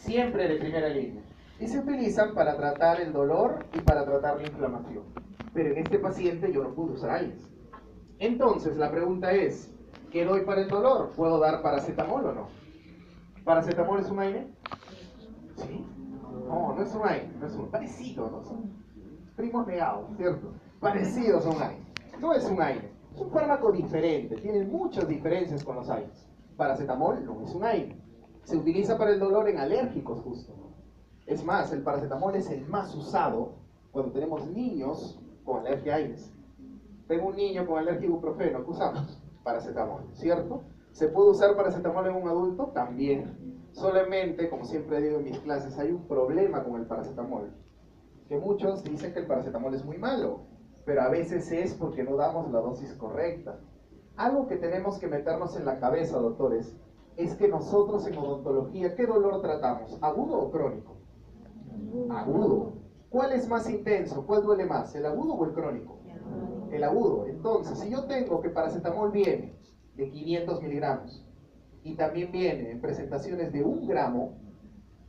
siempre de primera línea. Y se utilizan para tratar el dolor y para tratar la inflamación. Pero en este paciente yo no pude usar AINES. Entonces la pregunta es, ¿qué doy para el dolor? ¿Puedo dar paracetamol o no? ¿Paracetamol es un AINE? ¿Sí? No, no es un AINE, no es un parecido, ¿no? Son primos negados, ¿cierto? Parecidos a un AINE. No es un AINE, es un fármaco diferente, tiene muchas diferencias con los AINES. Paracetamol no es un AINE. Se utiliza para el dolor en alérgicos justo. Es más, el paracetamol es el más usado cuando tenemos niños con alergia a AINES. Tengo un niño con alergia a ibuprofeno, ¿qué usamos? Paracetamol, ¿cierto? ¿Se puede usar paracetamol en un adulto? También. Solamente, como siempre digo en mis clases, hay un problema con el paracetamol. Que muchos dicen que el paracetamol es muy malo, pero a veces es porque no damos la dosis correcta. Algo que tenemos que meternos en la cabeza, doctores, es que nosotros en odontología, ¿qué dolor tratamos? ¿Agudo o crónico? Agudo. ¿Cuál es más intenso? ¿Cuál duele más? ¿El agudo o el crónico? El agudo. Entonces, si yo tengo que paracetamol viene de 500 miligramos y también viene en presentaciones de 1 gramo,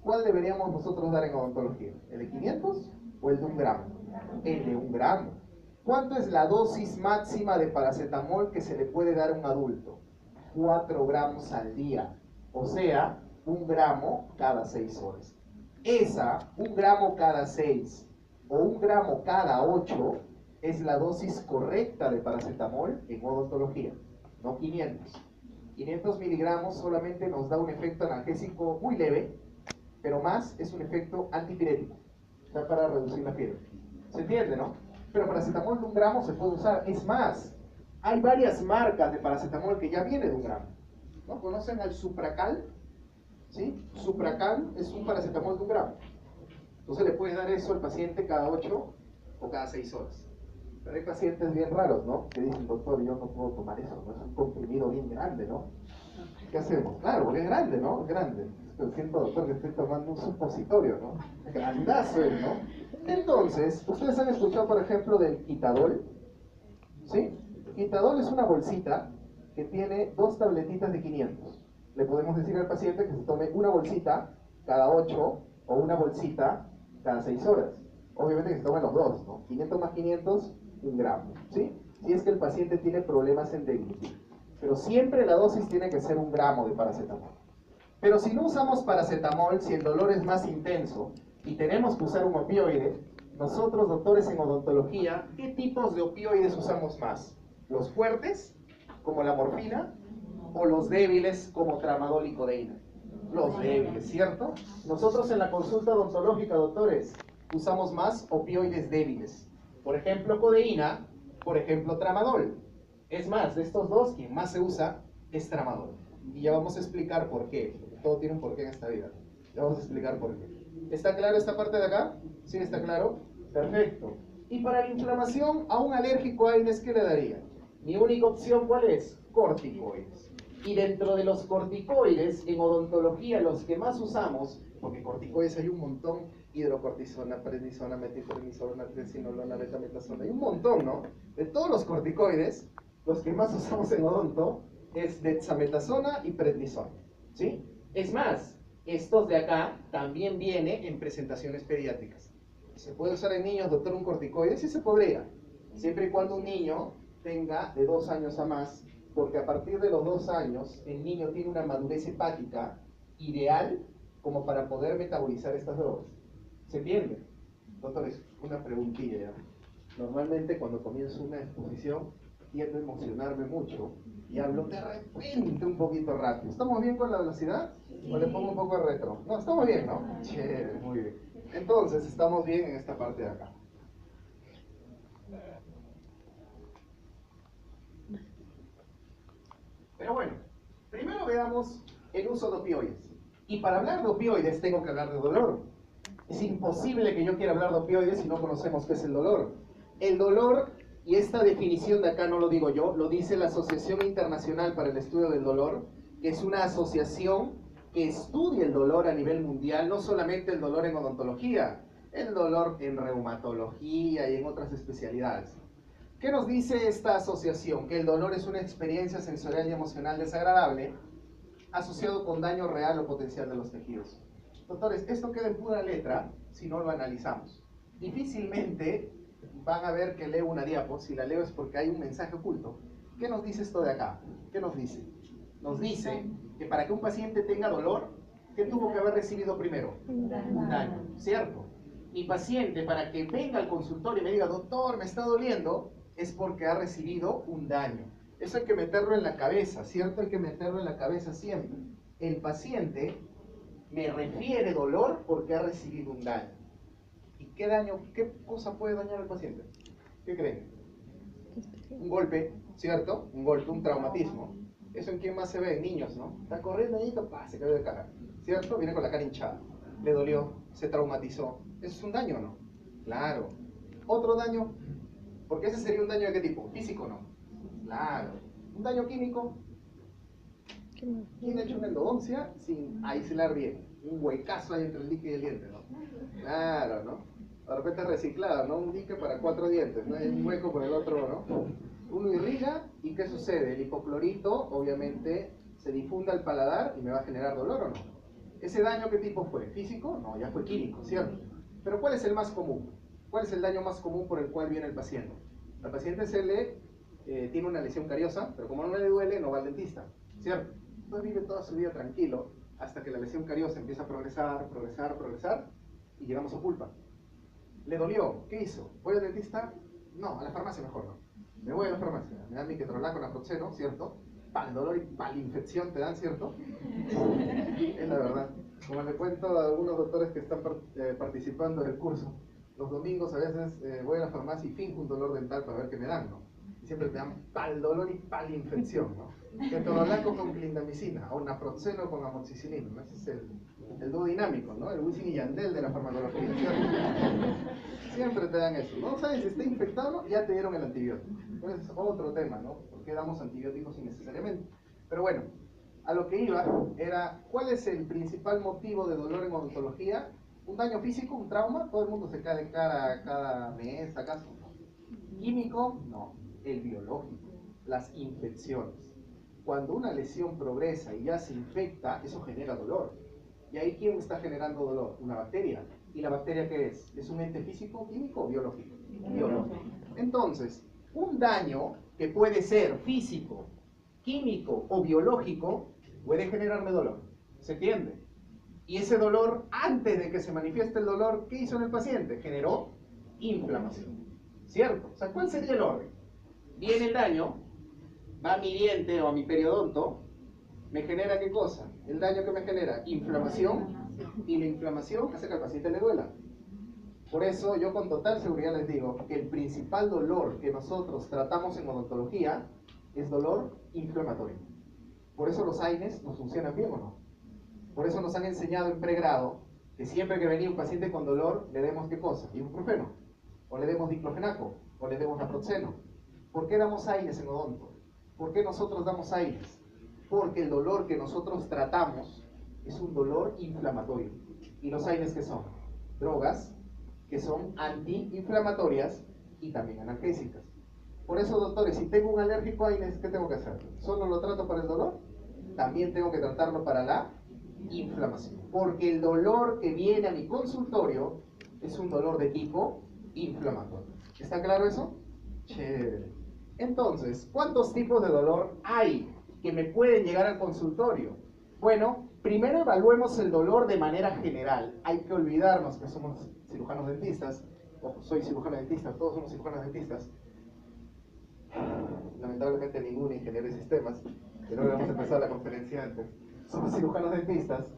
¿cuál deberíamos nosotros dar en odontología? ¿El de 500 o el de 1 gramo? El de 1 gramo. ¿Cuánto es la dosis máxima de paracetamol que se le puede dar a un adulto? 4 gramos al día. O sea, 1 gramo cada 6 horas. Esa, 1 gramo cada 6 o 1 gramo cada 8 es la dosis correcta de paracetamol en odontología, no 500. 500 miligramos solamente nos da un efecto analgésico muy leve, pero más es un efecto antipirético, o sea, para reducir la fiebre. ¿Se entiende, no? Pero paracetamol de 1 gramo se puede usar. Es más, hay varias marcas de paracetamol que ya viene de 1 gramo. ¿No? ¿Conocen al Supracal? ¿Sí? Supracal es un paracetamol de 1 gramo. Entonces le puedes dar eso al paciente cada 8 o cada 6 horas. Pero hay pacientes bien raros, ¿no? Que dicen, doctor, yo no puedo tomar eso, ¿no? Es un comprimido bien grande, ¿no? ¿Qué hacemos? Claro, porque es grande, ¿no? Es grande. Pero siento, doctor, que estoy tomando un supositorio, ¿no? Grandazo es, ¿no? Entonces, ¿ustedes han escuchado, por ejemplo, del Quitadol? ¿Sí? Quitadol es una bolsita que tiene 2 tabletitas de 500. Le podemos decir al paciente que se tome una bolsita cada 8 o una bolsita cada 6 horas. Obviamente que se tomen los dos, ¿no? 500 más 500, 1 gramo, ¿sí? Si es que el paciente tiene problemas en deglutir. Pero siempre la dosis tiene que ser 1 gramo de paracetamol. Pero si no usamos paracetamol, si el dolor es más intenso y tenemos que usar un opioide, nosotros, doctores en odontología, ¿qué tipos de opioides usamos más? ¿Los fuertes, como la morfina, o los débiles, como tramadol y codeína? Los débiles, ¿cierto? Nosotros en la consulta odontológica, doctores, usamos más opioides débiles. Por ejemplo, codeína, por ejemplo, tramadol. Es más, de estos dos, quien más se usa es tramadol. Y ya vamos a explicar por qué. Todo tiene un porqué en esta vida. Ya vamos a explicar por qué. ¿Está claro esta parte de acá? ¿Sí está claro? Perfecto. Y para la inflamación, a un alérgico a AINES, ¿qué le daría? Mi única opción, ¿cuál es? Corticoides. Y dentro de los corticoides, en odontología, los que más usamos, porque corticoides hay un montón, hidrocortisona, prednisona, metilprednisona, triacinolona, betametasona, hay un montón, ¿no? De todos los corticoides, los que más usamos en odonto es dexametasona y prednisona, ¿sí? Es más, estos de acá también vienen en presentaciones pediátricas. ¿Se puede usar en niños, doctor, un corticoide? Sí se podría, siempre y cuando un niño tenga de 2 años a más, porque a partir de los 2 años el niño tiene una madurez hepática ideal como para poder metabolizar estas drogas. ¿Se entiende? Doctores, una preguntilla ya. Normalmente cuando comienzo una exposición tiendo a emocionarme mucho y hablo de repente un poquito rápido. ¿Estamos bien con la velocidad? ¿O le pongo un poco de retro? No, estamos bien, ¿no? Chévere, muy bien. Entonces, estamos bien en esta parte de acá. Pero bueno, primero veamos el uso de opioides. Y para hablar de opioides tengo que hablar de dolor. Es imposible que yo quiera hablar de opioides si no conocemos qué es el dolor. El dolor, y esta definición de acá no lo digo yo, lo dice la Asociación Internacional para el Estudio del Dolor, que es una asociación que estudia el dolor a nivel mundial, no solamente el dolor en odontología, el dolor en reumatología y en otras especialidades. ¿Qué nos dice esta asociación? Que el dolor es una experiencia sensorial y emocional desagradable asociado con daño real o potencial de los tejidos. Doctores, esto queda en pura letra si no lo analizamos. Difícilmente van a ver que leo una diapo. Si la leo es porque hay un mensaje oculto. ¿Qué nos dice esto de acá? ¿Qué nos dice? Nos dice que para que un paciente tenga dolor, ¿qué tuvo que haber recibido primero? Un daño, ¿cierto? Mi paciente, para que venga al consultorio y me diga, doctor, me está doliendo, es porque ha recibido un daño. Eso hay que meterlo en la cabeza, ¿cierto? Hay que meterlo en la cabeza siempre. El paciente me refiere dolor porque ha recibido un daño. ¿Y qué daño, qué cosa puede dañar al paciente? ¿Qué creen? Un golpe, ¿cierto? Un golpe, un traumatismo. ¿Eso en quién más se ve? En niños, ¿no? Está corriendo y se cayó de cara, ¿cierto? Viene con la cara hinchada. Le dolió, se traumatizó. ¿Eso es un daño o no? Claro. ¿Otro daño? Porque ese sería un daño de qué tipo? ¿Físico o no? Claro. ¿Un daño químico? ¿Quién ha hecho una endodoncia sin aislar bien? Un huecazo ahí entre el dique y el diente, ¿no? Claro, ¿no? De repente reciclado, ¿no? Un dique para 4 dientes, ¿no? Hay un hueco por el otro, ¿no? Uno irriga y ¿qué sucede? El hipoclorito, obviamente, se difunde al paladar y me va a generar dolor, ¿o no? ¿Ese daño qué tipo fue? ¿Físico? No, ya fue químico, ¿cierto? Pero ¿cuál es el más común? ¿Cuál es el daño más común por el cual viene el paciente? Al paciente tiene una lesión cariosa, pero como no le duele, no va al dentista, ¿cierto? Entonces vive toda su vida tranquilo hasta que la lesión cariosa empieza a progresar, progresar, progresar y llegamos a pulpa. ¿Le dolió? ¿Qué hizo? ¿Voy al dentista? No, a la farmacia mejor no. Me voy a la farmacia, me dan mi ketorolaco, naproxeno, ¿cierto? Para el dolor y para la infección te dan, ¿cierto? Es la verdad. Como le cuento a algunos doctores que están participando del curso, los domingos a veces voy a la farmacia y finjo un dolor dental para ver qué me dan, ¿no? Y siempre te dan para el dolor y para la infección, ¿no? Ketorolaco con clindamicina o naproxeno con amoxicilina, ¿no? Ese es el dúo dinámico, ¿no? El Wisin y Yandel de la farmacología, ¿cierto? Siempre te dan eso. No sabes si está infectado o no, ya te dieron el antibiótico. Entonces es otro tema, ¿no? ¿Por qué damos antibióticos innecesariamente? Pero bueno, a lo que iba era, ¿cuál es el principal motivo de dolor en odontología? ¿Un daño físico, un trauma? Todo el mundo se cae de cara cada mes, ¿acaso? ¿Químico? No. El biológico, las infecciones. Cuando una lesión progresa y ya se infecta, eso genera dolor. ¿Y ahí quién está generando dolor? Una bacteria. ¿Y la bacteria qué es? ¿Es un ente físico, químico o biológico? Biológico. Entonces, un daño que puede ser físico, químico o biológico puede generarme dolor. ¿Se entiende? Y ese dolor, antes de que se manifieste el dolor, ¿qué hizo en el paciente? Generó inflamación. ¿Cierto? O sea, ¿cuál sería el orden? Viene el daño, va a mi diente o a mi periodonto, ¿me genera qué cosa? El daño que me genera inflamación, y la inflamación hace que al paciente le duela. Por eso yo con total seguridad les digo que el principal dolor que nosotros tratamos en odontología es dolor inflamatorio. Por eso los AINES nos funcionan bien, ¿o no? Por eso nos han enseñado en pregrado que siempre que venía un paciente con dolor le demos ¿qué cosa? Ibuprofeno, o le demos diclofenaco, o le demos naproxeno. ¿Por qué damos AINES en odonto? ¿Por qué nosotros damos AINES? Porque el dolor que nosotros tratamos es un dolor inflamatorio. ¿Y los AINES qué son? Drogas que son antiinflamatorias y también analgésicas. Por eso, doctores, si tengo un alérgico a AINES, ¿qué tengo que hacer? ¿Solo lo trato para el dolor? También tengo que tratarlo para la inflamación. Porque el dolor que viene a mi consultorio es un dolor de tipo inflamatorio. ¿Está claro eso? Chévere. Entonces, ¿cuántos tipos de dolor hay que me pueden llegar al consultorio? Bueno, primero evaluemos el dolor de manera general. Hay que olvidarnos que somos cirujanos dentistas. Ojo, soy cirujano dentista, todos somos cirujanos dentistas. Lamentablemente ningún ingeniero de sistemas, que no habíamos empezado la conferencia antes. Somos cirujanos dentistas.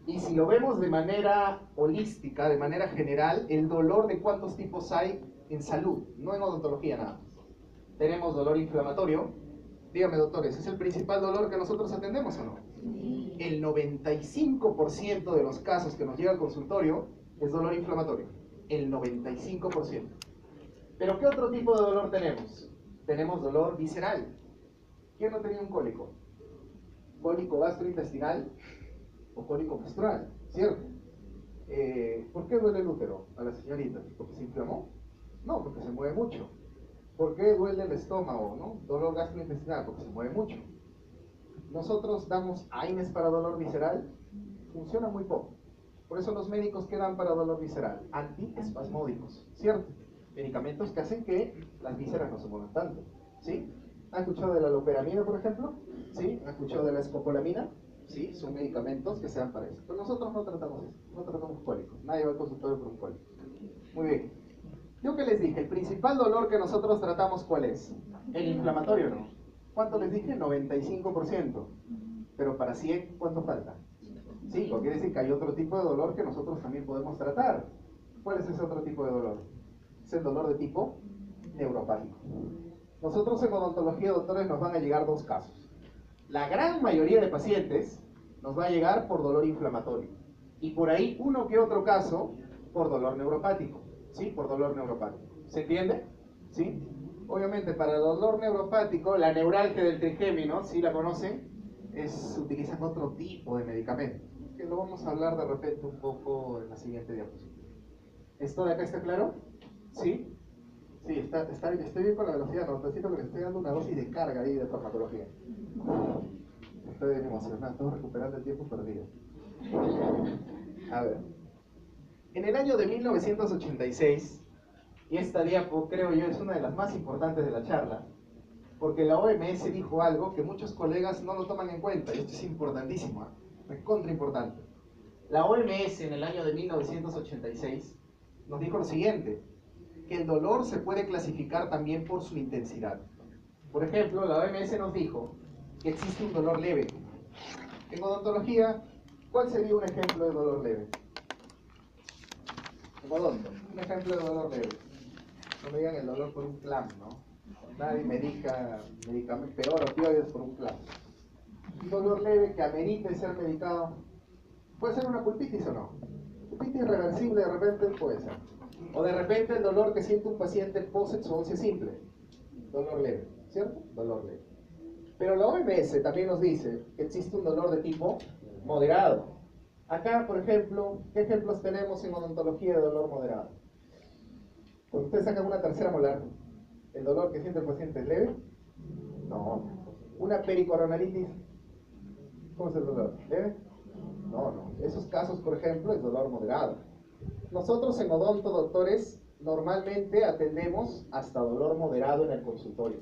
Y si lo vemos de manera holística, de manera general, el dolor de cuántos tipos hay en salud, no en odontología nada más. Tenemos dolor inflamatorio. Dígame, doctores, ¿es el principal dolor que nosotros atendemos o no? Sí. El 95% de los casos que nos llega al consultorio es dolor inflamatorio. El 95%. ¿Pero qué otro tipo de dolor tenemos? Tenemos dolor visceral. ¿Quién no tenía un cólico? ¿Cólico gastrointestinal o cólico menstrual? ¿Cierto? ¿Por qué duele el útero a la señorita? ¿Porque se inflamó? No, porque se mueve mucho. ¿Por qué duele el estómago, no? Dolor gastrointestinal, porque se mueve mucho. Nosotros damos AINES para dolor visceral, funciona muy poco. Por eso los médicos que dan para dolor visceral, antiespasmódicos, ¿cierto? Medicamentos que hacen que las vísceras no se muevan tanto, ¿sí? ¿Han escuchado de la loperamida, por ejemplo? ¿Sí? ¿Han escuchado de la escopolamina? Sí, son medicamentos que se dan para eso. Pero nosotros no tratamos eso, no tratamos cólicos. Nadie va al consultorio por un cólico. Muy bien. Yo que les dije, el principal dolor que nosotros tratamos, ¿cuál es? El inflamatorio, ¿no? ¿Cuánto les dije? 95%. Pero para 100, ¿cuánto falta? 5. Quiere decir que hay otro tipo de dolor que nosotros también podemos tratar. ¿Cuál es ese otro tipo de dolor? Es el dolor de tipo neuropático. Nosotros en odontología, doctores, nos van a llegar dos casos. La gran mayoría de pacientes nos va a llegar por dolor inflamatorio. Y por ahí uno que otro caso por dolor neuropático. ¿Sí? Por dolor neuropático. ¿Se entiende? ¿Sí? Obviamente para el dolor neuropático, la neuralgia del trigémino, ¿sí la conocen? Utilizan otro tipo de medicamento, que lo vamos a hablar de repente un poco en la siguiente diapositiva. ¿Esto de acá está claro? ¿Sí? Sí, estoy bien con la velocidad, no, necesito que le estoy dando una dosis de carga ahí de farmacología. Estoy bien emocionado, estamos recuperando el tiempo perdido. A ver. En el año de 1986, y esta diapo creo yo es una de las más importantes de la charla, porque la OMS dijo algo que muchos colegas no lo toman en cuenta, y esto es importantísimo, es contra importante. La OMS en el año de 1986 nos dijo lo siguiente, que el dolor se puede clasificar también por su intensidad. Por ejemplo, la OMS nos dijo que existe un dolor leve. En odontología, ¿cuál sería un ejemplo de dolor leve? En odonto, un ejemplo de dolor leve. No me digan el dolor por un clamp, ¿no? Nadie medica peor opioides por un clamp. Un dolor leve que amerite ser medicado. ¿Puede ser una pulpitis o no? Pulpitis reversible de repente puede ser. O de repente el dolor que siente un paciente post-exodosia simple. Dolor leve, ¿cierto? Dolor leve. Pero la OMS también nos dice que existe un dolor de tipo moderado. Acá, por ejemplo, ¿qué ejemplos tenemos en odontología de dolor moderado? Cuando ustedes sacan una tercera molar, ¿el dolor que siente el paciente es leve? No. ¿Una pericoronaritis? ¿Cómo es el dolor? ¿Leve? No. Esos casos, por ejemplo, es dolor moderado. Nosotros en odonto, doctores, normalmente atendemos hasta dolor moderado en el consultorio.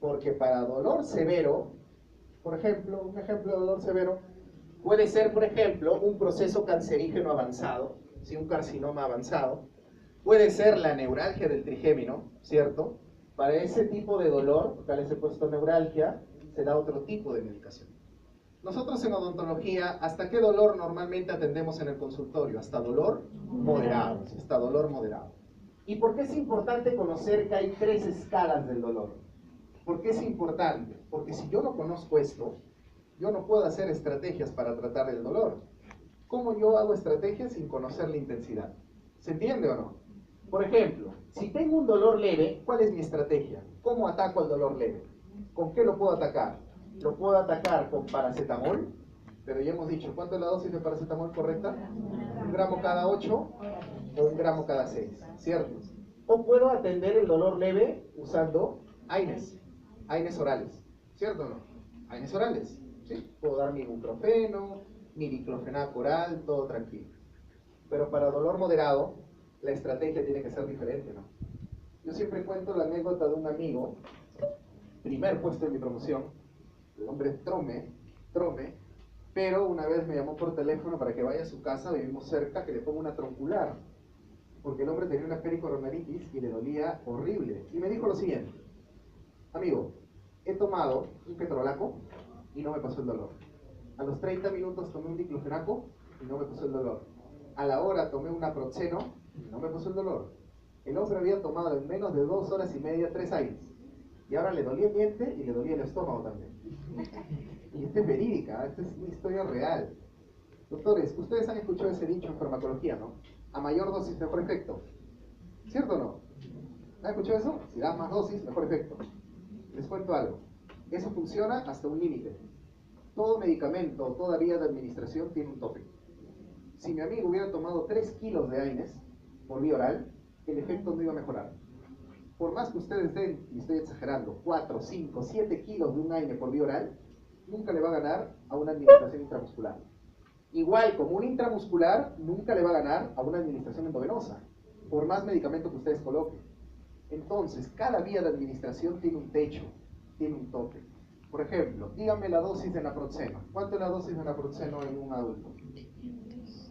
Porque para dolor severo, por ejemplo, un ejemplo de dolor severo, puede ser, por ejemplo, un proceso cancerígeno avanzado, ¿sí? Un carcinoma avanzado. Puede ser la neuralgia del trigémino, ¿cierto? Para ese tipo de dolor, acá les he puesto neuralgia, se da otro tipo de medicación. Nosotros en odontología, ¿hasta qué dolor normalmente atendemos en el consultorio? Hasta dolor moderado, hasta dolor moderado. ¿Y por qué es importante conocer que hay 3 escalas del dolor? ¿Por qué es importante? Porque si yo no conozco esto, yo no puedo hacer estrategias para tratar el dolor. ¿Cómo yo hago estrategias sin conocer la intensidad? ¿Se entiende o no? Por ejemplo, si tengo un dolor leve, ¿cuál es mi estrategia? ¿Cómo ataco el dolor leve? ¿Con qué lo puedo atacar? Lo puedo atacar con paracetamol, pero ya hemos dicho, ¿cuánto es la dosis de paracetamol correcta? 1 gramo cada 8 o 1 gramo cada 6, ¿cierto? O puedo atender el dolor leve usando AINES orales, ¿cierto o no? AINES orales, ¿sí? Puedo dar mi ibuprofeno, mi diclofenac oral, todo tranquilo. Pero para dolor moderado, la estrategia tiene que ser diferente, ¿no? Yo siempre cuento la anécdota de un amigo, primer puesto en mi promoción, el hombre es Trome, pero una vez me llamó por teléfono para que vaya a su casa, vivimos cerca, que le ponga una troncular, porque el hombre tenía una pericoronaritis y le dolía horrible. Y me dijo lo siguiente, amigo, he tomado un ketorolaco y no me pasó el dolor. A los 30 minutos tomé un diclofenaco y no me pasó el dolor. A la hora tomé un naproxeno y no me pasó el dolor. El hombre había tomado en menos de 2 horas y media 3 AINES. Y ahora le dolía el diente y le dolía el estómago también. Y esta es verídica, esta es una historia real. Doctores, ustedes han escuchado ese dicho en farmacología, ¿no? A mayor dosis, mejor efecto. ¿Cierto o no? ¿Han escuchado eso? Si das más dosis, mejor efecto. Les cuento algo. Eso funciona hasta un límite. Todo medicamento, toda vía de administración tiene un tope. Si mi amigo hubiera tomado 3 kilos de AINES por vía oral, el efecto no iba a mejorar. Por más que ustedes den, y estoy exagerando, 4, 5, 7 kilos de un AINE por vía oral, nunca le va a ganar a una administración intramuscular. Igual, como un intramuscular, nunca le va a ganar a una administración endovenosa, por más medicamento que ustedes coloquen. Entonces, cada vía de administración tiene un techo, tiene un tope. Por ejemplo, dígame la dosis de naproxeno. ¿Cuánto es la dosis de naproxeno en un adulto?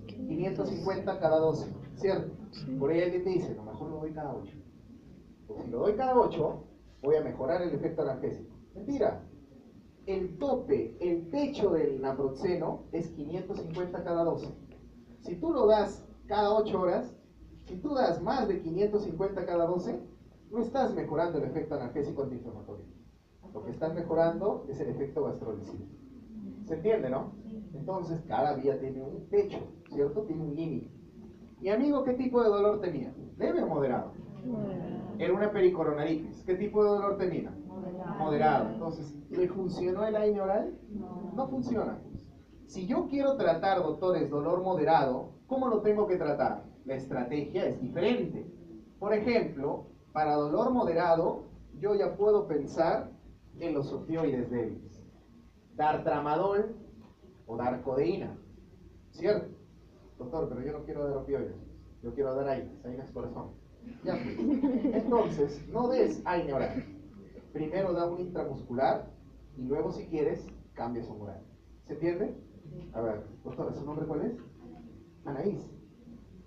550 cada 12, ¿cierto? Por ahí alguien dice, no, mejor lo doy cada 8. Pues si lo doy cada 8, voy a mejorar el efecto analgésico. Mentira. El tope, el techo del naproxeno es 550 cada 12. Si tú lo das cada 8 horas, si tú das más de 550 cada 12, no estás mejorando el efecto analgésico antiinflamatorio. Lo que estás mejorando es el efecto gastrolítico. ¿Se entiende, no? Entonces, cada vía tiene un techo, ¿cierto? Tiene un límite. Mi amigo, ¿qué tipo de dolor tenía? ¿Leve o moderado? Era una pericoronaritis. ¿Qué tipo de dolor tenía? Moderado. Entonces, ¿le funcionó el AINE oral? No funciona. Si yo quiero tratar, doctores, dolor moderado, ¿cómo lo tengo que tratar? La estrategia es diferente. Por ejemplo, para dolor moderado, yo ya puedo pensar en los opioides débiles. Dar tramadol o dar codeína. ¿Cierto? Doctor, pero yo no quiero dar opioides. Yo quiero dar AINE corazón. Ya pues. Entonces, no des AINE oral. Primero da un intramuscular y luego, si quieres, cambias un oral. ¿Se entiende? A ver, doctora, ¿su nombre cuál es? Anaís.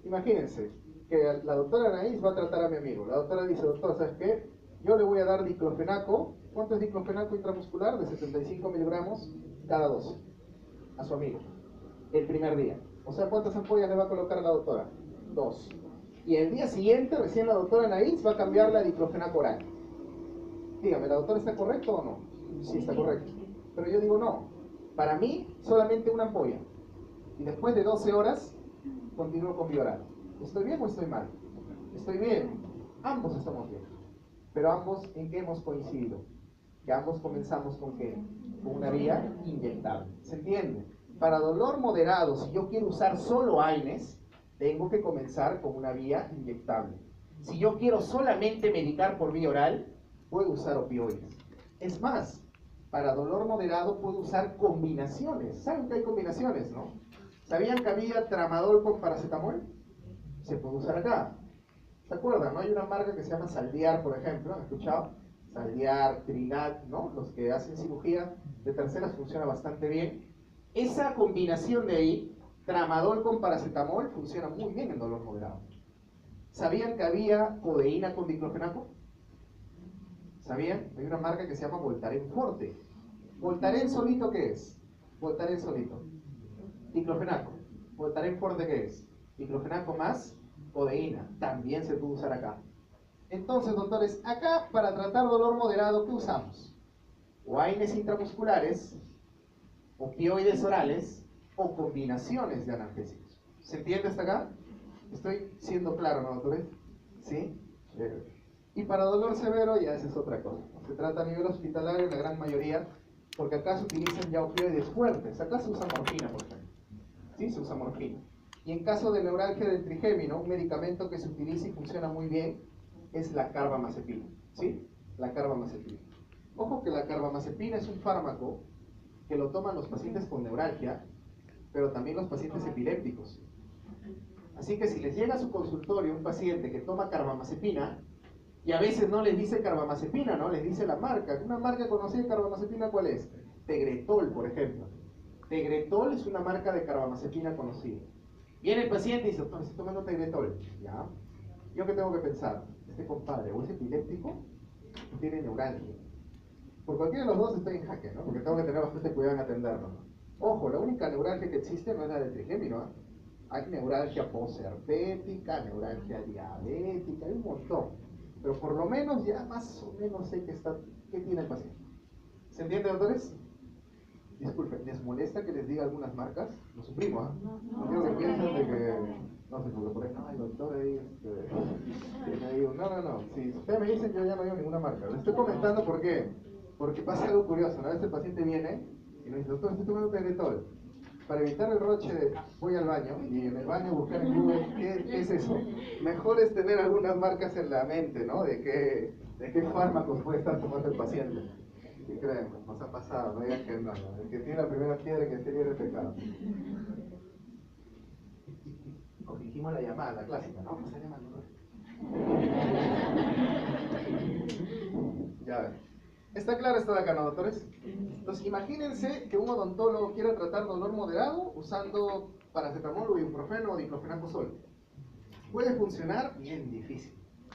Imagínense que la doctora Anaís va a tratar a mi amigo. La doctora dice, doctor, ¿sabes qué? Yo le voy a dar diclofenaco. ¿Cuánto es diclofenaco intramuscular? De 75 miligramos cada 12 a su amigo. El primer día. O sea, ¿cuántas ampollas le va a colocar a la doctora? 2. Y el día siguiente, recién la doctora Anaís va a cambiar la diclofenaco oral. Dígame, ¿la doctora está correcto o no? Sí, está correcto. Pero yo digo no. Para mí, solamente una ampolla. Y después de 12 horas, continúo con mi oral. ¿Estoy bien o estoy mal? Estoy bien. Ambos estamos bien. Pero ambos, ¿en qué hemos coincidido? Que ambos comenzamos con ¿qué? Con una vía inyectable. ¿Se entiende? Para dolor moderado, si yo quiero usar solo AINES, tengo que comenzar con una vía inyectable. Si yo quiero solamente medicar por vía oral, puedo usar opioides. Es más, para dolor moderado puedo usar combinaciones. ¿Saben que hay combinaciones, no? ¿Sabían que había tramadol con paracetamol? Se puede usar acá. ¿Se acuerdan, no? Hay una marca que se llama Saldiar, por ejemplo, ¿han escuchado? Saldiar, Trinat, ¿no? Los que hacen cirugía de terceras funciona bastante bien. Esa combinación de ahí, tramadol con paracetamol, funciona muy bien en dolor moderado. ¿Sabían que había codeína con diclofenaco? ¿Sabían? Hay una marca que se llama Voltaren Forte. ¿Voltaren solito qué es? Voltaren solito. Diclofenaco. ¿Voltaren Forte qué es? Diclofenaco más codeína. También se puede usar acá. Entonces, doctores, acá para tratar dolor moderado, ¿qué usamos? O AINES intramusculares, opioides orales o combinaciones de analgésicos. ¿Se entiende hasta acá? Estoy siendo claro, ¿no, doctores? ¿Sí? Y para dolor severo ya esa es otra cosa. Se trata a nivel hospitalario en la gran mayoría, porque acá se utilizan ya opioides fuertes. Acá se usa morfina, por ejemplo. ¿Sí? Se usa morfina. Y en caso de neuralgia del trigémino, un medicamento que se utiliza y funciona muy bien es la carbamazepina. ¿Sí? La carbamazepina. Ojo que la carbamazepina es un fármaco que lo toman los pacientes con neuralgia, pero también los pacientes epilépticos. Así que si les llega a su consultorio un paciente que toma carbamazepina, y a veces no les dice carbamazepina, ¿no? Les dice la marca. Una marca conocida de carbamazepina, ¿cuál es? Tegretol, por ejemplo. Tegretol es una marca de carbamazepina conocida. Viene el paciente y dice, doctor, estoy tomando Tegretol. ¿Ya? ¿Yo qué tengo que pensar? Este compadre, o es epiléptico, o tiene neuralgia. Por cualquiera de los dos estoy en jaque, ¿no? Porque tengo que tener bastante cuidado en atenderlo. Ojo, la única neuralgia que existe no es la del trigémino, ¿eh? Hay neuralgia posherpética, neuralgia diabética, hay un montón. Pero por lo menos ya más o menos sé qué tiene el paciente. ¿Se entiende, doctores? Disculpen, ¿les molesta que les diga algunas marcas? Lo suprimo, ¿ah? No quiero que piensen de que... No sé, porque por ejemplo, ay, doctor, ahí, no. Si ustedes me dicen, yo ya no digo ninguna marca. Les estoy comentando por qué. Porque pasa algo curioso. Una vez el paciente viene y me dice, doctor, estoy tomando Tegretol. Para evitar el roche de voy al baño y en el baño buscar en Google qué es eso. Mejor es tener algunas marcas en la mente, ¿no? De qué fármacos puede estar tomando el paciente. Y créanme, nos ha pasado, no digan que no. El que tiene la primera piedra que se el pecado. O fingimos la llamada, la clásica, ¿no? Pues está llamando. Ya ven. ¿Está claro esto de acá, no, doctores? Entonces, imagínense que un odontólogo quiera tratar dolor moderado usando paracetamol o ibuprofeno o diclofenaco solo. ¿Puede funcionar? Bien difícil.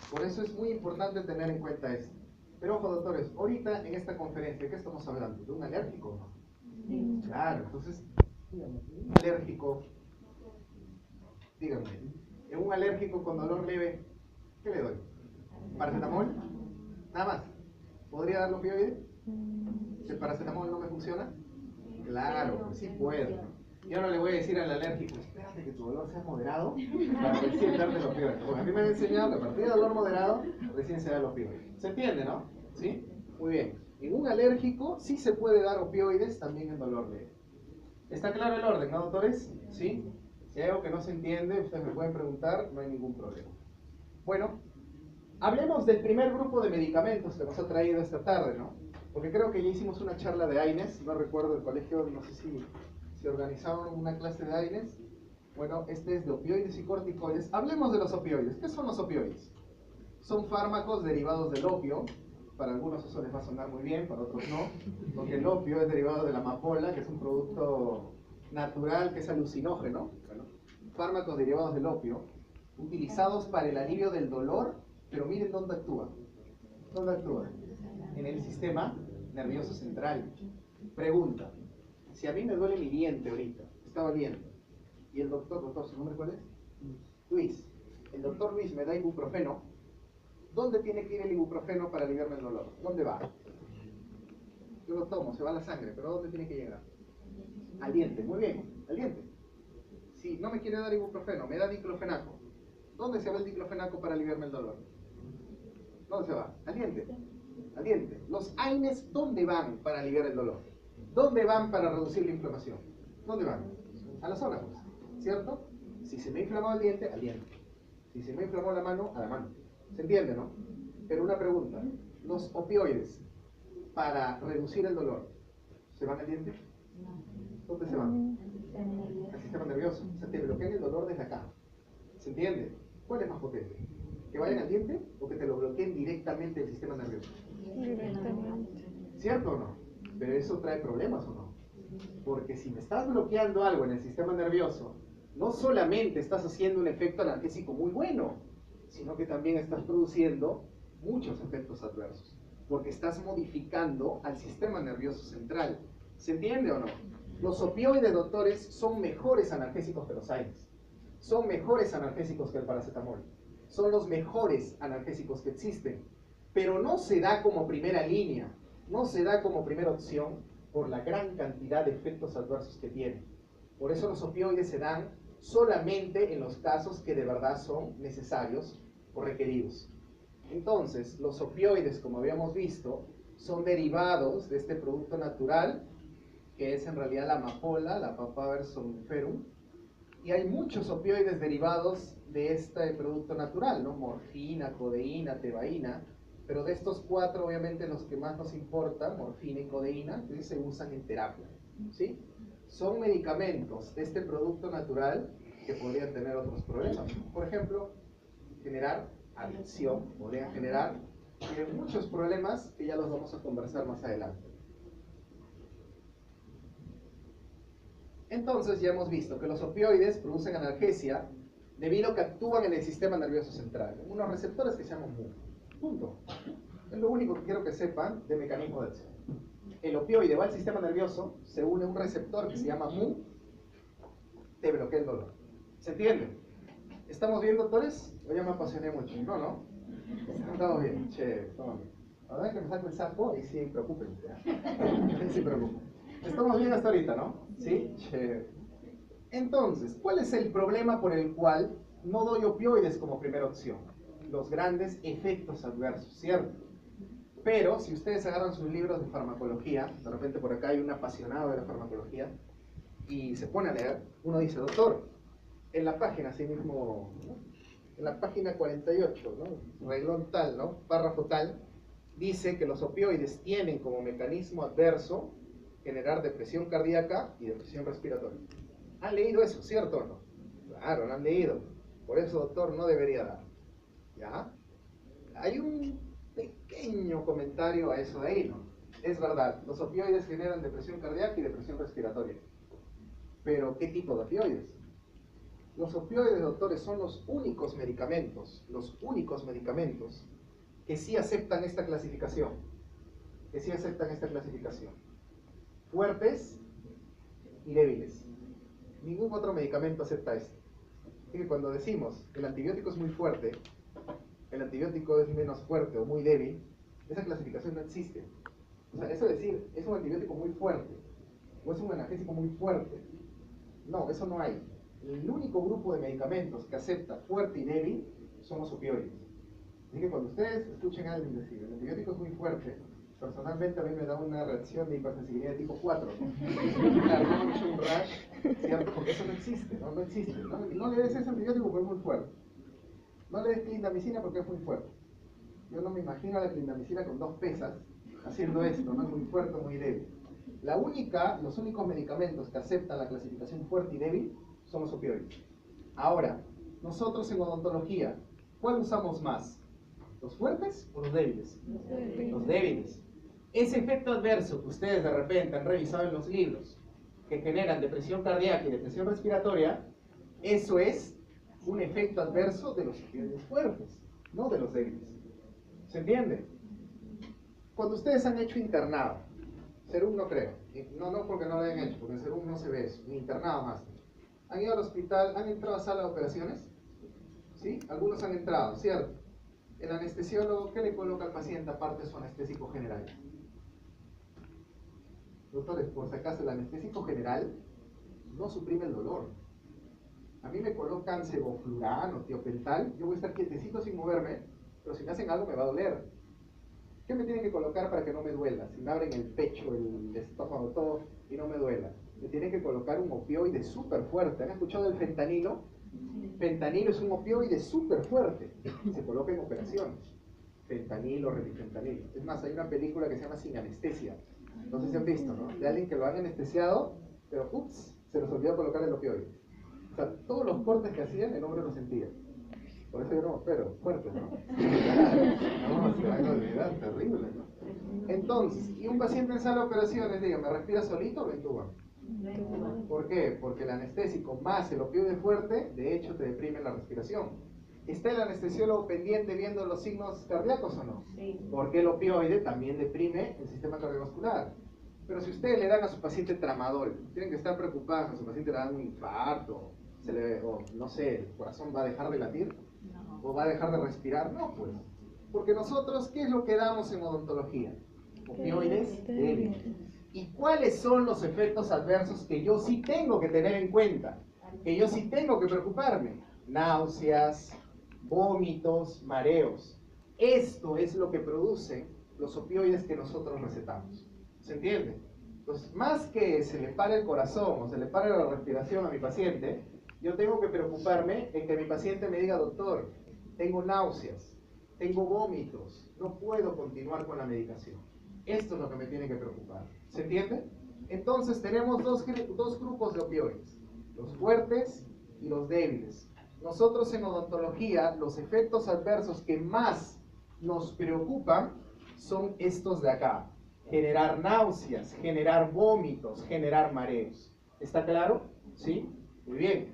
Por eso es muy importante tener en cuenta esto. Pero ojo, doctores, ahorita en esta conferencia, ¿de qué estamos hablando? ¿De un alérgico o no? Sí. Claro, entonces, dígame, un alérgico, díganme, en un alérgico con dolor leve, ¿qué le doy? ¿Paracetamol? Nada más. ¿Podría darle opioide? ¿Si el paracetamol no me funciona? Claro, pues sí puedo. Yo no le voy a decir al alérgico, espérate que tu dolor sea moderado para recién darte el opioide. Porque a mí me han enseñado que a partir de dolor moderado recién se da el opioide. ¿Se entiende, no? ¿Sí? Muy bien. En un alérgico sí se puede dar opioides también en dolor leve. ¿Está claro el orden, no, doctores? ¿Sí? Si hay algo que no se entiende, ustedes me pueden preguntar, no hay ningún problema. Bueno, hablemos del primer grupo de medicamentos que nos ha traído esta tarde, ¿no? Porque creo que ya hicimos una charla de AINES, no recuerdo el colegio, no sé si organizaron una clase de AINES. Bueno, este es de opioides y corticoides. Hablemos de los opioides. ¿Qué son los opioides? Son fármacos derivados del opio. Para algunos eso les va a sonar muy bien, para otros no, porque el opio es derivado de la amapola, que es un producto natural que es alucinógeno. Bueno, fármacos derivados del opio, utilizados para el alivio del dolor, pero miren dónde actúa. ¿Dónde actúa? En el sistema nervioso central. Pregunta, si a mí me duele mi diente ahorita, está doliendo, y el doctor, ¿su nombre cuál es? Luis. El doctor Luis me da ibuprofeno. ¿Dónde tiene que ir el ibuprofeno para aliviarme el dolor? ¿Dónde va? Yo lo tomo, se va la sangre, pero ¿dónde tiene que llegar? Al diente, muy bien, al diente. Si no me quiere dar ibuprofeno, me da diclofenaco. ¿Dónde se va el diclofenaco para aliviarme el dolor? ¿Dónde se va? Al diente. Al diente. Los AINES, ¿dónde van para aliviar el dolor? ¿Dónde van para reducir la inflamación? ¿Dónde van? A los órganos, ¿cierto? Si se me ha inflamado el diente, al diente. Si se me inflamó la mano, a la mano. ¿Se entiende, no? Pero una pregunta. ¿Los opioides para reducir el dolor se van al diente? ¿Dónde se van? Al sistema nervioso. O sea, te bloquean el dolor desde acá. ¿Se entiende? ¿Cuál es más potente? ¿Que vayan al diente o que te lo bloqueen directamente el sistema nervioso? Directamente. ¿Cierto o no? Pero eso trae problemas o no. Porque si me estás bloqueando algo en el sistema nervioso, no solamente estás haciendo un efecto analgésico muy bueno, sino que también estás produciendo muchos efectos adversos, porque estás modificando al sistema nervioso central. ¿Se entiende o no? Los opioides, doctores, son mejores analgésicos que los AINES. Son mejores analgésicos que el paracetamol. Son los mejores analgésicos que existen. Pero no se da como primera línea, no se da como primera opción por la gran cantidad de efectos adversos que tienen. Por eso los opioides se dan solamente en los casos que de verdad son necesarios o requeridos. Entonces, los opioides, como habíamos visto, son derivados de este producto natural, que es en realidad la amapola, la Papaver somniferum, y hay muchos opioides derivados de este producto natural, ¿no? Morfina, codeína, tebaína, pero de estos cuatro, obviamente, los que más nos importan, morfina y codeína, que se usan en terapia, ¿sí? Son medicamentos de este producto natural que podrían tener otros problemas. Por ejemplo, generar adicción, podrían generar muchos problemas que ya los vamos a conversar más adelante. Entonces ya hemos visto que los opioides producen analgesia debido a que actúan en el sistema nervioso central, en unos receptores que se llaman MU. Punto. Es lo único que quiero que sepan del mecanismo de acción. El opioide va al sistema nervioso, se une a un receptor que se llama MU, te bloquea el dolor. ¿Se entiende? ¿Estamos bien, doctores? O ya me apasioné mucho. No. Estamos bien. Chévere, estamos bien. Ahora que me saco el saco, ahí sí, preocúpense. Ahí sí, preocupen. Estamos bien hasta ahorita, ¿no? Sí. Chévere. Entonces, ¿cuál es el problema por el cual no doy opioides como primera opción? Los grandes efectos adversos, ¿cierto? Pero si ustedes agarran sus libros de farmacología, de repente por acá hay un apasionado de la farmacología, y se pone a leer, uno dice, doctor, en la página, así mismo, ¿no? En la página 48, ¿no? Reglón tal, ¿no? Párrafo tal, dice que los opioides tienen como mecanismo adverso generar depresión cardíaca y depresión respiratoria. ¿Han leído eso, cierto o no? Claro, lo han leído. Por eso, doctor, no debería dar. ¿Ya? Hay un pequeño comentario a eso de ahí, ¿no? Es verdad, los opioides generan depresión cardíaca y depresión respiratoria. Pero, ¿qué tipo de opioides? Los opioides, doctores, son los únicos medicamentos que sí aceptan esta clasificación. Fuertes y débiles. Ningún otro medicamento acepta esto. Así que cuando decimos que el antibiótico es muy fuerte, el antibiótico es menos fuerte o muy débil, esa clasificación no existe. O sea, eso es decir, es un antibiótico muy fuerte o es un analgésico muy fuerte. No, eso no hay. El único grupo de medicamentos que acepta fuerte y débil son los opioides. Así que cuando ustedes escuchen a alguien decir el antibiótico es muy fuerte, personalmente a mí me da una reacción de hipersensibilidad de tipo 4, ¿no? Claro, un rash, ¿cierto? Porque eso no existe, ¿no? No existe. No le des ese antibiótico porque es muy fuerte. No le des clindamicina porque es muy fuerte. Yo no me imagino a la clindamicina con 2 pesas haciendo esto, ¿no? Muy fuerte o muy débil. Los únicos medicamentos que aceptan la clasificación fuerte y débil son los opioides. Ahora, nosotros en odontología, ¿cuál usamos más? ¿Los fuertes o los débiles? Los débiles. Ese efecto adverso que ustedes de repente han revisado en los libros, que generan depresión cardíaca y depresión respiratoria, eso es un efecto adverso de los opioides fuertes, no de los débiles. ¿Se entiende? Cuando ustedes han hecho internado, Serum no creo, no porque no lo hayan hecho, porque en Serum no se ve eso, ni internado más. ¿Han ido al hospital, han entrado a sala de operaciones? ¿Sí? Algunos han entrado, ¿cierto? El anestesiólogo, ¿qué le coloca al paciente aparte de su anestésico general? Doctores, por si acaso, el anestésico general no suprime el dolor. A mí me colocan sevoflurano o tiopental, yo voy a estar quietecito sin moverme, pero si me hacen algo me va a doler. ¿Qué me tienen que colocar para que no me duela? Si me abren el pecho, el estómago, todo, y no me duela. Me tienen que colocar un opioide súper fuerte. ¿Han escuchado del fentanilo? Fentanilo es un opioide súper fuerte. Se coloca en operaciones. Fentanilo, remifentanilo. Es más, hay una película que se llama Sin Anestesia. No sé si han visto, ¿no? De alguien que lo han anestesiado, pero ups, se les olvidó colocar el opioide. O sea, todos los cortes que hacían, el hombre lo sentía. Por eso yo no opero, fuerte, ¿no? No, se van a olvidar, terrible, ¿no? Entonces, y un paciente en sala de operaciones, diga, ¿me respira solito o lo intuban? ¿Por qué? Porque el anestésico más el opioide fuerte, de hecho, te deprime la respiración. ¿Está el anestesiólogo pendiente viendo los signos cardíacos o no? Sí. Porque el opioide también deprime el sistema cardiovascular. Pero si ustedes le dan a su paciente tramadol, tienen que estar preocupados, a su paciente le dan un infarto, o no sé, el corazón va a dejar de latir, o va a dejar de respirar. No, pues. Porque nosotros, ¿qué es lo que damos en odontología? Opioides débiles. ¿Y cuáles son los efectos adversos que yo sí tengo que tener en cuenta? Que yo sí tengo que preocuparme. Náuseas, vómitos, mareos. Esto es lo que producen los opioides que nosotros recetamos. ¿Se entiende? Entonces, más que se le pare el corazón o se le pare la respiración a mi paciente, yo tengo que preocuparme en que mi paciente me diga, doctor, tengo náuseas, tengo vómitos, no puedo continuar con la medicación. Esto es lo que me tiene que preocupar. ¿Se entiende? Entonces tenemos dos grupos de opioides, los fuertes y los débiles. Nosotros en odontología, los efectos adversos que más nos preocupan son estos de acá. Generar náuseas, generar vómitos, generar mareos. ¿Está claro? ¿Sí? Muy bien.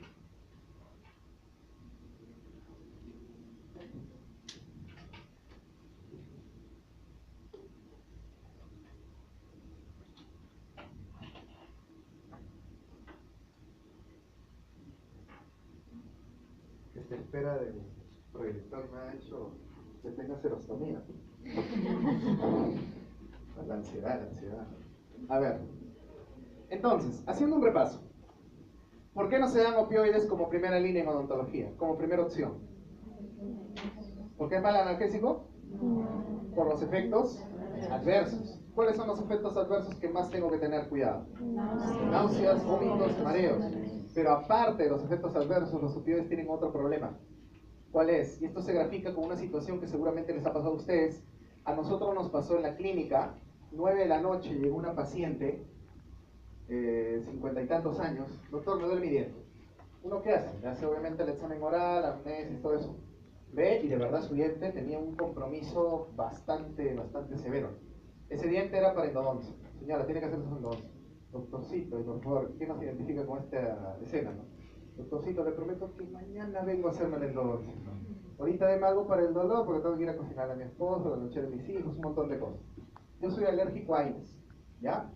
Esta espera del proyector me ha hecho que tenga serostomía. La ansiedad. A ver, entonces, haciendo un repaso. ¿Por qué no se dan opioides como primera línea en odontología? Como primera opción. ¿Por qué es mal analgésico? Por los efectos adversos. ¿Cuáles son los efectos adversos que más tengo que tener cuidado? Náuseas, vómitos, mareos. Pero aparte de los efectos adversos, los opioides tienen otro problema. ¿Cuál es? Y esto se grafica con una situación que seguramente les ha pasado a ustedes. A nosotros nos pasó en la clínica, 9 de la noche, llegó una paciente, 50 y tantos años, doctor, me duele mi diente. ¿Uno qué hace? Le hace obviamente el examen oral, amnesis, todo eso. Ve y de verdad su diente tenía un compromiso bastante severo. Ese diente era para endodoncia. Señora, tiene que hacerse su endodoncia. Doctorcito, y por favor, ¿quién nos identifica con esta escena, no? Doctorcito, le prometo que mañana vengo a hacerme el endodoncia. Ahorita deme algo para el dolor porque tengo que ir a cocinar a mi esposo, a la noche de mis hijos, un montón de cosas. Yo soy alérgico a AINES, ¿ya?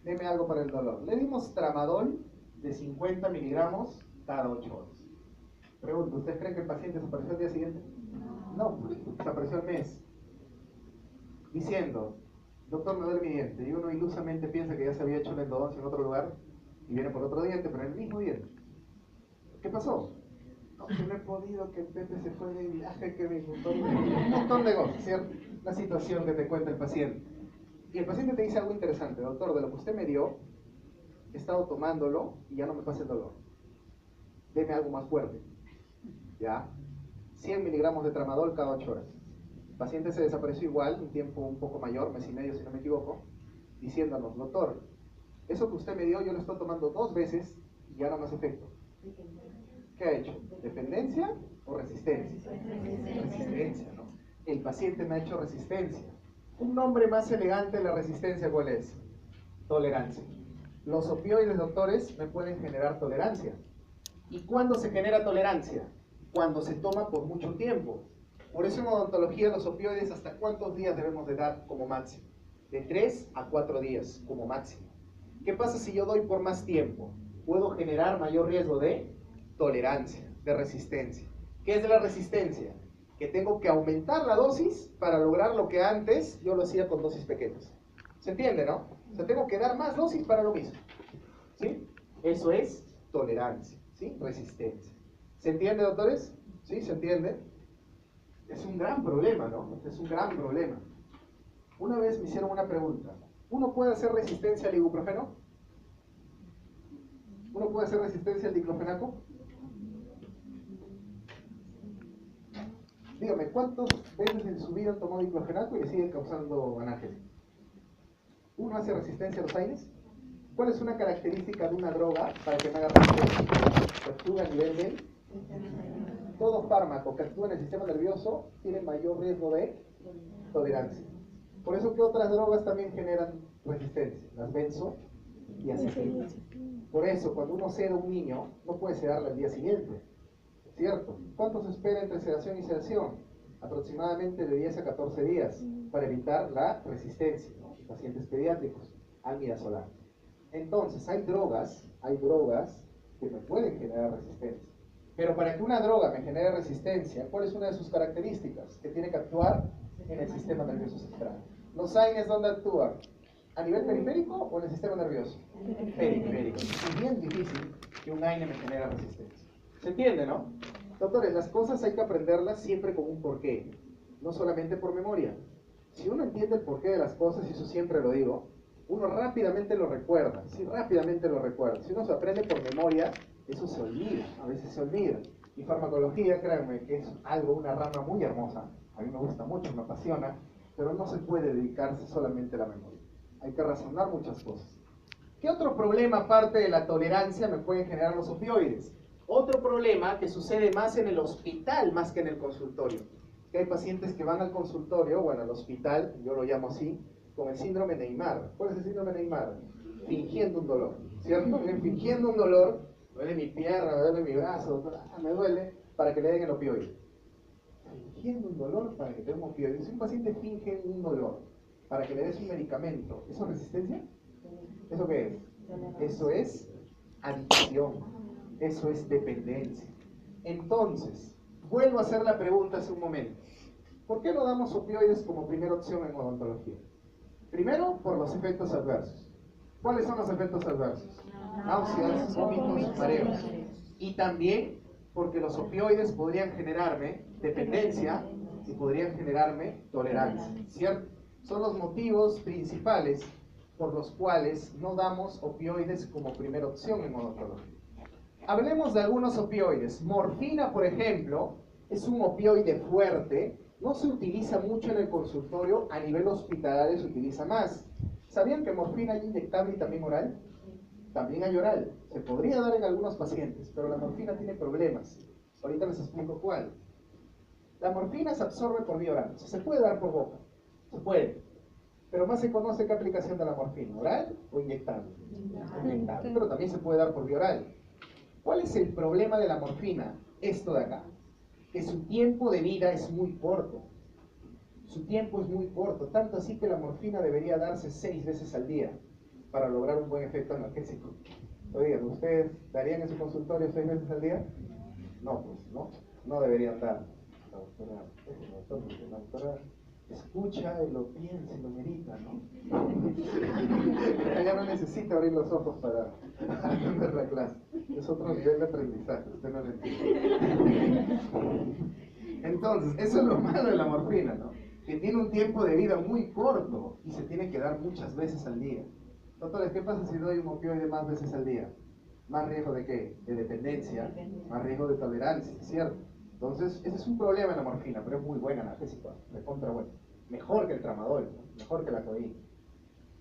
Deme algo para el dolor. Le dimos tramadol de 50 miligramos cada 8 horas. Pregunto, ¿ustedes creen que el paciente desapareció al día siguiente? No, pues, desapareció al mes. Diciendo, doctor, me duele mi diente. Y uno ilusamente piensa que ya se había hecho la endodoncia en otro lugar y viene por otro diente, pero en el mismo diente. ¿Qué pasó? No, que no he podido, que el Pepe se fue de viaje, que un montón de cosas, ¿cierto? La situación que te cuenta el paciente. Y el paciente te dice algo interesante, doctor, de lo que usted me dio, he estado tomándolo y ya no me pasa el dolor. Deme algo más fuerte. ¿Ya? 100 miligramos de tramadol cada 8 horas. El paciente se desapareció igual, un tiempo un poco mayor, mes y medio si no me equivoco, diciéndonos, doctor, eso que usted me dio yo lo estoy tomando 2 veces y ya no me hace efecto. ¿Qué ha hecho? ¿Dependencia o resistencia? Resistencia, ¿no? El paciente me ha hecho resistencia. Un nombre más elegante de la resistencia, ¿cuál es? Tolerancia. Los opioides, doctores, me pueden generar tolerancia. ¿Y cuándo se genera tolerancia? Cuando se toma por mucho tiempo. Por eso en odontología los opioides, ¿hasta cuántos días debemos de dar como máximo? De 3 a 4 días como máximo. ¿Qué pasa si yo doy por más tiempo? Puedo generar mayor riesgo de tolerancia, de resistencia. ¿Qué es la resistencia? Que tengo que aumentar la dosis para lograr lo que antes yo lo hacía con dosis pequeñas. ¿Se entiende, no? O sea, tengo que dar más dosis para lo mismo. ¿Sí? Eso es tolerancia, ¿sí? Resistencia. ¿Se entiende, doctores? ¿Sí? ¿Se entiende? Es un gran problema, ¿no? Es un gran problema. Una vez me hicieron una pregunta. ¿Uno puede hacer resistencia al ibuprofeno? ¿Uno puede hacer resistencia al diclofenaco? Dígame, ¿cuántas veces en su vida tomó diclofenaco y le sigue causando analgesia? ¿Uno hace resistencia a los AINES? ¿Cuál es una característica de una droga para que me haga resistencia? Que actúa a nivel del... Todo fármaco que actúa en el sistema nervioso tiene mayor riesgo de tolerancia. Por eso que otras drogas también generan resistencia, las benzodiazepinas. Por eso, cuando uno seda a un niño, no puede sedarle al día siguiente, ¿cierto? ¿Cuánto se espera entre sedación y sedación? Aproximadamente de 10 a 14 días, para evitar la resistencia, ¿no? Pacientes pediátricos, al midazolam. Entonces, hay drogas que me pueden generar resistencia. Pero para que una droga me genere resistencia, ¿cuál es una de sus características? Que tiene que actuar en el sistema nervioso central. ¿Los AINES dónde actúan? ¿A nivel periférico o en el sistema nervioso? Periférico. Es bien difícil que un AINE me genere resistencia. ¿Se entiende, no? Doctores, las cosas hay que aprenderlas siempre con un porqué, no solamente por memoria. Si uno entiende el porqué de las cosas, y eso siempre lo digo, uno rápidamente lo recuerda, sí, rápidamente lo recuerda. Si uno se aprende por memoria, eso se olvida, a veces se olvida. Y farmacología, créanme, que es algo, una rama muy hermosa, a mí me gusta mucho, me apasiona, pero no se puede dedicarse solamente a la memoria. Hay que razonar muchas cosas. ¿Qué otro problema, aparte de la tolerancia, me pueden generar los opioides? Otro problema que sucede más en el hospital más que en el consultorio. Que hay pacientes que van al consultorio, bueno, al hospital, yo lo llamo así, con el síndrome Neymar. ¿Cuál es el síndrome Neymar? Fingiendo un dolor, ¿cierto? Fingiendo un dolor, me duele mi pierna, me duele mi brazo, me duele, para que le den el opioide. Fingiendo un dolor para que te den un opioide. Si un paciente finge un dolor para que le des un medicamento, ¿eso es resistencia? ¿Eso qué es? Eso es adicción. Eso es dependencia. Entonces, vuelvo a hacer la pregunta hace un momento. ¿Por qué no damos opioides como primera opción en odontología? Primero, por los efectos adversos. ¿Cuáles son los efectos adversos? Náuseas, vómitos, mareos. Y también porque los opioides podrían generarme dependencia y podrían generarme tolerancia, ¿cierto? Son los motivos principales por los cuales no damos opioides como primera opción en odontología. Hablemos de algunos opioides. Morfina, por ejemplo, es un opioide fuerte. No se utiliza mucho en el consultorio, a nivel hospitalario se utiliza más. ¿Sabían que morfina es inyectable y también oral? También hay oral. Se podría dar en algunos pacientes, pero la morfina tiene problemas. Ahorita les explico cuál. La morfina se absorbe por vía oral. O sea, se puede dar por boca. Se puede. Pero más se conoce qué aplicación de la morfina, oral o inyectable. Inyectable. Pero también se puede dar por vía oral. ¿Cuál es el problema de la morfina? Esto de acá. Que su tiempo de vida es muy corto. Su tiempo es muy corto. Tanto así que la morfina debería darse 6 veces al día para lograr un buen efecto analgésico. Oigan, ¿ustedes darían en su consultorio 6 veces al día? No, pues, no deberían dar. La doctora escucha y lo piensa y lo medita, ¿no? Ella no necesita abrir los ojos para atender la clase. Es otro nivel de aprendizaje, usted no lo entiende. Entonces, eso es lo malo de la morfina, ¿no? Que tiene un tiempo de vida muy corto y se tiene que dar muchas veces al día. Doctores, ¿qué pasa si doy un opioide más veces al día? ¿Más riesgo de qué? De dependencia, más riesgo de tolerancia, ¿cierto? Entonces, ese es un problema en la morfina, pero es muy buena analgésica, de contra bueno. Mejor que el tramadol, ¿no? Mejor que la codeína.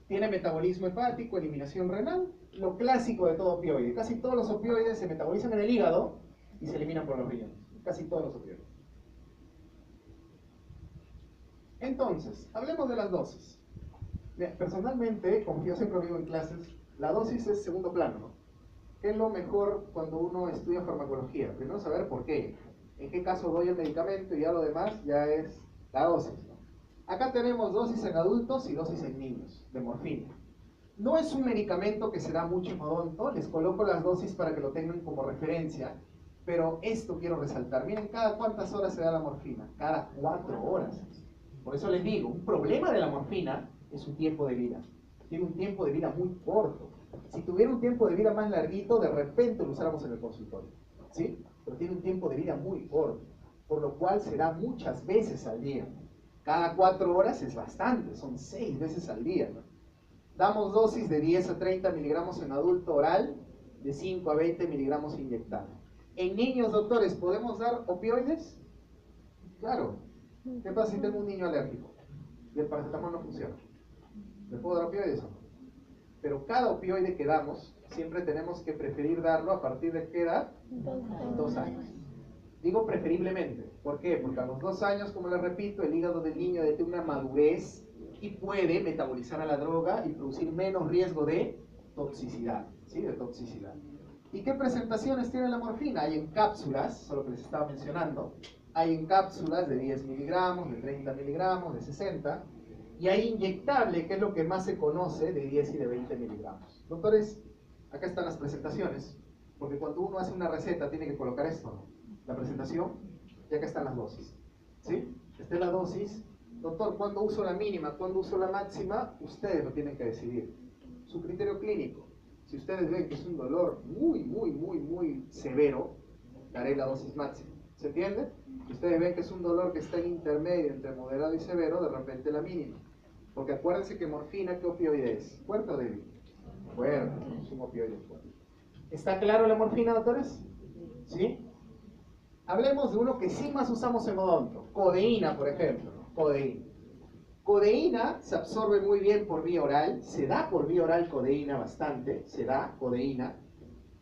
Tiene metabolismo hepático, eliminación renal, lo clásico de todo opioide. Casi todos los opioides se metabolizan en el hígado y se eliminan por los riñones. Casi todos los opioides. Entonces, hablemos de las dosis. Personalmente, como yo siempre digo en clases, la dosis es segundo plano, ¿no? ¿Qué es lo mejor cuando uno estudia farmacología? Primero saber por qué. En qué caso doy el medicamento y ya lo demás ya es la dosis, ¿no? Acá tenemos dosis en adultos y dosis en niños de morfina. No es un medicamento que se da mucho en odonto, les coloco las dosis para que lo tengan como referencia, pero esto quiero resaltar. Miren, ¿cada cuántas horas se da la morfina? Cada 4 horas. Por eso les digo, un problema de la morfina es su tiempo de vida. Tiene un tiempo de vida muy corto. Si tuviera un tiempo de vida más larguito, de repente lo usáramos en el consultorio, ¿sí? Pero tiene un tiempo de vida muy corto, por lo cual se da muchas veces al día. Cada 4 horas es bastante, son 6 veces al día, ¿no? Damos dosis de 10 a 30 miligramos en adulto oral, de 5 a 20 miligramos inyectado. En niños, doctores, ¿podemos dar opioides? Claro. ¿Qué pasa si tengo un niño alérgico y el paracetamol no funciona? ¿Le puedo dar opioides o no? Pero cada opioide que damos, siempre tenemos que preferir darlo a partir de qué edad? 2 años. Digo preferiblemente. ¿Por qué? Porque a los 2 años, como les repito, el hígado del niño debe tener una madurez y puede metabolizar a la droga y producir menos riesgo de toxicidad, ¿sí? De toxicidad. ¿Y qué presentaciones tiene la morfina? Hay en cápsulas, solo que les estaba mencionando. Hay en cápsulas de 10 miligramos, de 30 miligramos, de 60. Y hay inyectable, que es lo que más se conoce, de 10 y de 20 miligramos. Doctores, acá están las presentaciones. Porque cuando uno hace una receta tiene que colocar esto, ¿no? La presentación, y acá están las dosis. ¿Sí? Esta es la dosis. Doctor, ¿cuándo uso la mínima? ¿Cuándo uso la máxima? Ustedes lo tienen que decidir. Su criterio clínico. Si ustedes ven que es un dolor muy severo, daré la dosis máxima. ¿Se entiende? Si ustedes ven que es un dolor que está en intermedio entre moderado y severo, de repente la mínima. Porque acuérdense que morfina, ¿qué opioide es? ¿Fuerte o débil? Fuerte, es un opioide fuerte. ¿Está claro la morfina, doctores? ¿Sí? Hablemos de uno que sí más usamos en odonto. Codeína, por ejemplo. Codeína. Codeína se absorbe muy bien por vía oral. Se da por vía oral codeína bastante. Se da codeína.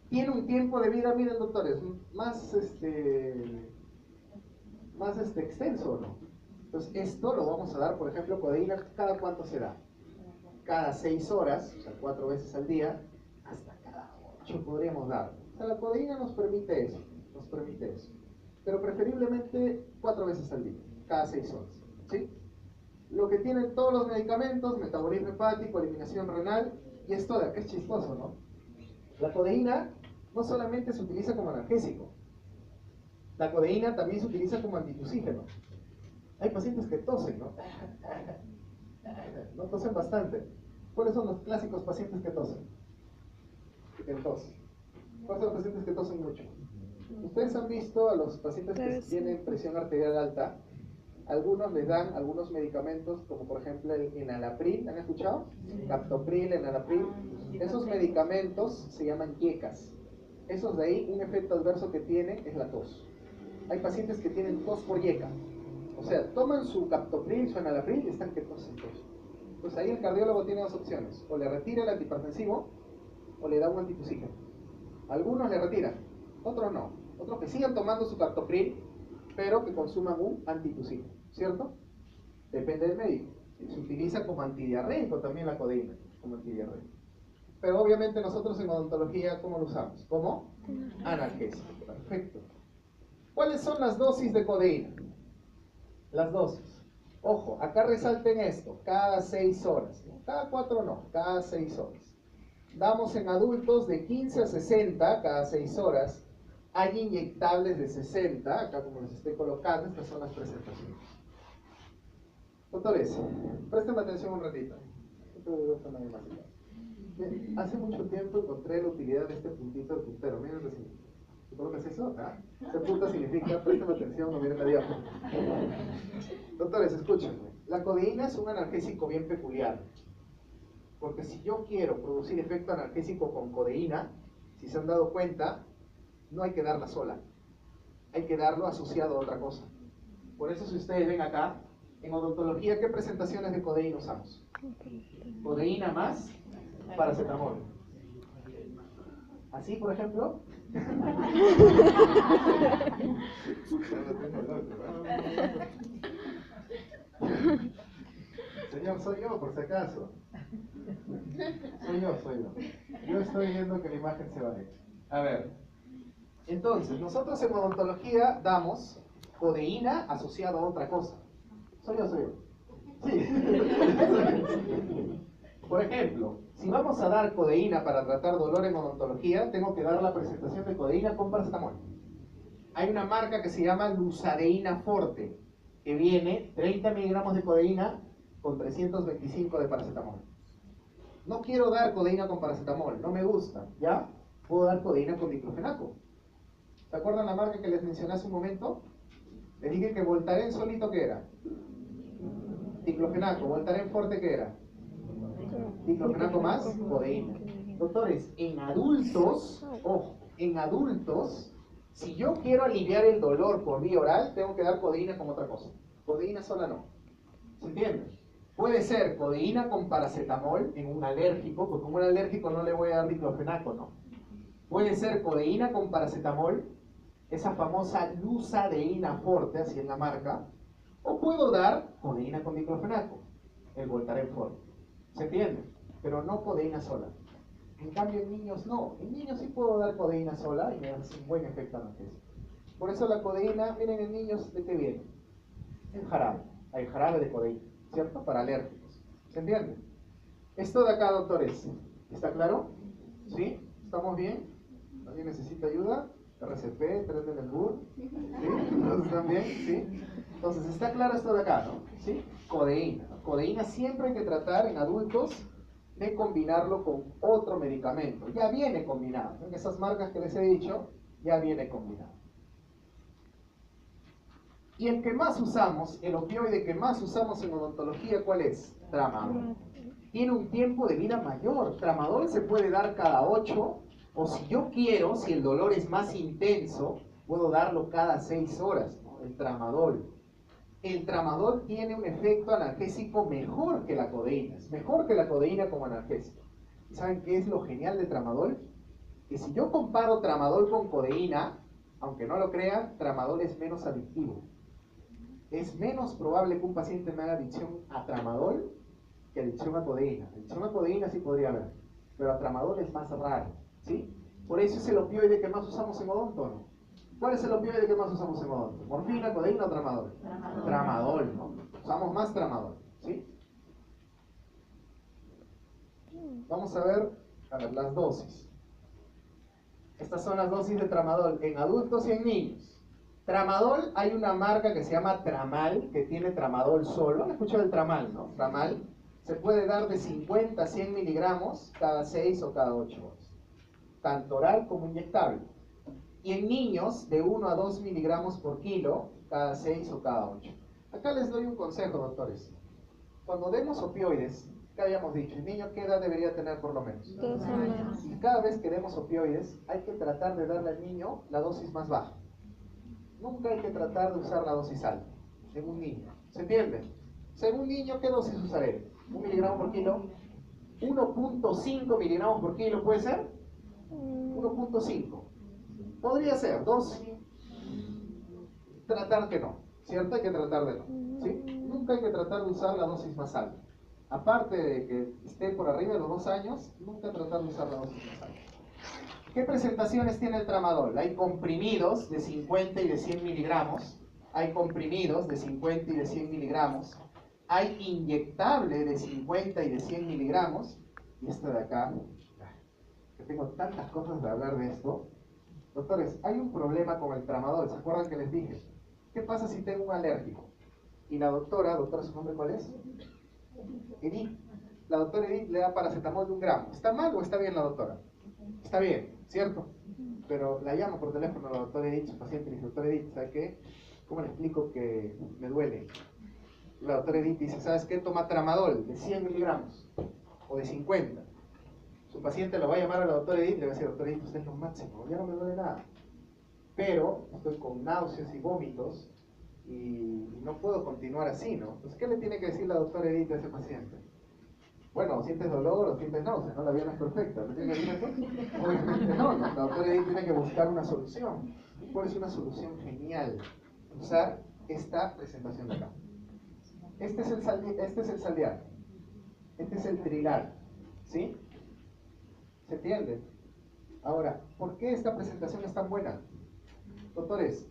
Tiene un tiempo de vida, miren, doctores, más extenso, ¿no? Entonces, esto lo vamos a dar, por ejemplo, codeína, ¿cada cuánto se da? Cada 6 horas, o sea, 4 veces al día, hasta cada 8 podríamos dar. O sea, la codeína nos permite eso, Pero preferiblemente 4 veces al día, cada 6 horas, ¿sí? Lo que tienen todos los medicamentos, metabolismo hepático, eliminación renal, y esto de acá es chistoso, ¿no? La codeína no solamente se utiliza como analgésico, la codeína también se utiliza como antitusígeno. Hay pacientes que tosen, ¿no? No tosen bastante. ¿Cuáles son los clásicos pacientes que tosen? Que tienen tos. ¿Cuáles son los pacientes que tosen mucho? Ustedes han visto a los pacientes que tienen presión arterial alta. Algunos les dan algunos medicamentos, como por ejemplo el enalapril, ¿han escuchado? Captopril, enalapril. Esos medicamentos se llaman yecas. Esos de ahí, un efecto adverso que tienen es la tos. Hay pacientes que tienen tos por yeca. O sea, toman su captopril, su enalapril y están que tosen tos. Pues ahí el cardiólogo tiene 2 opciones. O le retira el antihipertensivo o le da un antitusígeno. Algunos le retiran, otros no. Otros que sigan tomando su captopril, pero que consuman un antitusígeno, ¿cierto? Depende del médico. Se utiliza como antidiarreico también la codeína, como antidiarreico. Pero obviamente nosotros en odontología, ¿cómo lo usamos? Como analgésico. Perfecto. ¿Cuáles son las dosis de codeína? Las dosis. Ojo, acá resalten esto, cada 6 horas. ¿No? Cada 4 no, cada 6 horas. Damos en adultos de 15 a 60 cada 6 horas. Hay inyectables de 60, acá como les estoy colocando, estas son las presentaciones. Doctores, presten atención un ratito. Bien, hace mucho tiempo encontré la utilidad de este puntito de puntero. Miren recién. ¿Te colocas eso? ¿Ah? Este punto significa, presten atención, no miren la diáfana. Doctores, escúchenme. La codeína es un analgésico bien peculiar. Porque si yo quiero producir efecto analgésico con codeína, si se han dado cuenta, no hay que darla sola. Hay que darlo asociado a otra cosa. Por eso si ustedes ven acá, en odontología, ¿qué presentaciones de codeína usamos? Codeína más paracetamol. ¿Así, por ejemplo? Señor, soy yo, por si acaso. Soy yo. Yo estoy viendo que la imagen se va a ir. A ver. Entonces, nosotros en odontología damos codeína asociada a otra cosa. Soy yo. Sí. Por ejemplo, si vamos a dar codeína para tratar dolor en odontología, tengo que dar la presentación de codeína con paracetamol. Hay una marca que se llama Lusadeína Forte, que viene 30 miligramos de codeína con 325 de paracetamol. No quiero dar codeína con paracetamol, no me gusta, ¿ya? Puedo dar codeína con diclofenaco. ¿Se acuerdan la marca que les mencioné hace un momento? Les dije que Voltaren solito, ¿qué era? Diclofenaco. Voltaren Forte, ¿qué era? Diclofenaco más codeína. Doctores, en adultos, ojo, en adultos, si yo quiero aliviar el dolor por vía oral, tengo que dar codeína con otra cosa. Codeína sola no. ¿Se entiende? Puede ser codeína con paracetamol en un alérgico, porque como un alérgico no le voy a dar diclofenaco, ¿no? Puede ser codeína con paracetamol, esa famosa Lusadeína Forte, así es la marca, o puedo dar codeína con diclofenaco, el Voltaren Forte. ¿Se entiende? Pero no codeína sola. En cambio en niños no. En niños sí puedo dar codeína sola y me hace un buen efecto analgésico. Por eso la codeína, miren en niños, ¿de qué viene? En jarabe. Hay jarabe de codeína, ¿cierto? Para alérgicos. ¿Se entiende? Esto de acá, doctores, ¿está claro? ¿Sí? ¿Estamos bien? ¿Alguien necesita ayuda? RCP, 3 de Melbourne. ¿Sí? ¿Están bien? ¿Sí? Entonces, está claro esto de acá, ¿no? ¿Sí? Codeína. Codeína siempre hay que tratar en adultos de combinarlo con otro medicamento. Ya viene combinado. En esas marcas que les he dicho, ya viene combinado. Y el que más usamos, el opioide que más usamos en odontología, ¿cuál es? Tramadol. Tiene un tiempo de vida mayor. Tramadol se puede dar cada 8, o si yo quiero, si el dolor es más intenso, puedo darlo cada 6 horas, ¿no? El tramadol. El tramadol tiene un efecto analgésico mejor que la codeína. Es mejor que la codeína como analgésico. ¿Y saben qué es lo genial de tramadol? Que si yo comparo tramadol con codeína, aunque no lo crean, tramadol es menos adictivo. Es menos probable que un paciente me haga adicción a tramadol que adicción a codeína. Adicción a codeína sí podría haber, pero a tramadol es más raro, ¿sí? Por eso es el opioide que más usamos en odonto, ¿no? ¿Cuál es el opioide que más usamos en odonto? ¿Morfina, codeína o tramadol? Tramadol, ¿no? Usamos más tramadol, ¿sí? Vamos a ver las dosis. Estas son las dosis de tramadol en adultos y en niños. Tramadol, hay una marca que se llama Tramal, que tiene tramadol solo. ¿Han escuchado el Tramal, no? Tramal se puede dar de 50 a 100 miligramos cada 6 o cada 8 horas. Tanto oral como inyectable. Y en niños, de 1 a 2 miligramos por kilo, cada 6 o cada 8. Acá les doy un consejo, doctores. Cuando demos opioides, ¿qué habíamos dicho? ¿El niño qué edad debería tener por lo menos? 2 años. Y cada vez que demos opioides, hay que tratar de darle al niño la dosis más baja. Nunca hay que tratar de usar la dosis alta en un niño. ¿Se entiende? Según niño, ¿qué dosis usaré? ¿1 miligramo por kilo? 1.5 miligramos por kilo, ¿puede ser? 1.5. Podría ser 2. Tratar que no, ¿cierto? Hay que tratar de no, ¿sí? Nunca hay que tratar de usar la dosis más alta. Aparte de que esté por arriba de los 2 años, nunca tratar de usar la dosis más alta. ¿Qué presentaciones tiene el tramadol? Hay comprimidos de 50 y de 100 miligramos. Hay comprimidos de 50 y de 100 miligramos. Hay inyectable de 50 y de 100 miligramos. Y esto de acá, que tengo tantas cosas de hablar de esto. Doctores, hay un problema con el tramadol. ¿Se acuerdan que les dije? ¿Qué pasa si tengo un alérgico? Y la doctora, ¿su nombre cuál es? Edith. La doctora Edith le da paracetamol de 1 gramo. ¿Está mal o está bien la doctora? Está bien, ¿cierto? Pero la llamo por teléfono a la doctora Edith, su paciente, y le dice: doctora Edith, ¿sabe qué? ¿Cómo le explico que me duele? La doctora Edith dice: ¿sabes qué? Toma tramadol de 100 miligramos o de 50. Su paciente lo va a llamar a la doctora Edith y le va a decir: doctora Edith, usted es lo máximo, ya no me duele nada. Pero estoy con náuseas y vómitos y no puedo continuar así, ¿no? Entonces, ¿qué le tiene que decir la doctora Edith a ese paciente? Bueno, sientes dolor o sientes náuseas, ¿no? La vida no es perfecta. ¿Me tiene que decir eso? Obviamente no. La doctora Edith tiene que buscar una solución. ¿Cuál es una solución genial? Usar esta presentación de acá. Este es el saldear. Este es el trilar. ¿Sí? ¿Se entiende? Ahora, ¿por qué esta presentación es tan buena? Doctores,